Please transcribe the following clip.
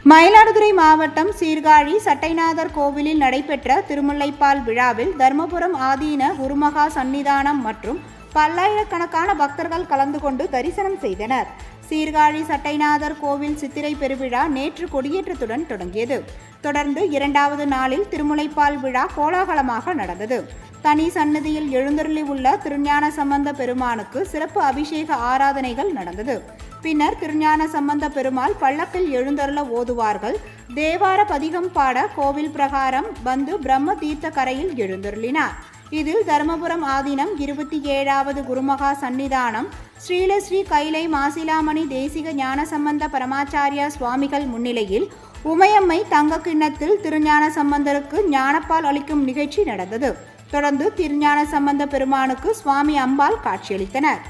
மயிலாடுதுறை மாவட்டம் சீர்காழி சட்டைநாதர் கோவிலில் நடைபெற்ற திருமுல்லைப்பால் விழாவில் தர்மபுரம் ஆதீன குருமகா சன்னிதானம் மற்றும் பல்லாயிரக்கணக்கான பக்தர்கள் கலந்து கொண்டு தரிசனம் செய்தனர். சீர்காழி சட்டைநாதர் கோவில் சித்திரை பெருவிழா நேற்று கொடியேற்றத்துடன் தொடங்கியது. தொடர்ந்து இரண்டாவது நாளில் திருமுல்லைப்பால் விழா கோலாகலமாக நடந்தது. தனி சன்னதியில் எழுந்தருளி உள்ள திருஞான சம்பந்த பெருமானுக்கு சிறப்பு அபிஷேக ஆராதனைகள் நடந்தது. பின்னர் திருஞான சம்பந்த பெருமாள் பல்லக்கில் எழுந்தருள ஓதுவார்கள் தேவார பதிகம் பாட கோவில் பிரகாரம் வந்து பிரம்ம தீர்த்த கரையில் எழுந்தருளினார். இதில் தர்மபுரம் ஆதீனம் 27வது குருமகா சன்னிதானம் ஸ்ரீலஸ்ரீ கைலை மாசிலாமணி தேசிக ஞான சம்பந்த பரமாச்சாரியா சுவாமிகள் முன்னிலையில் உமையம்மை தங்க கிண்ணத்தில் திருஞான சம்பந்தருக்கு ஞானப்பால் அளிக்கும் நிகழ்ச்சி நடந்தது. தொடர்ந்து திருஞான சம்பந்த பெருமானுக்கு சுவாமி அம்பாள் காட்சியளித்தனர்.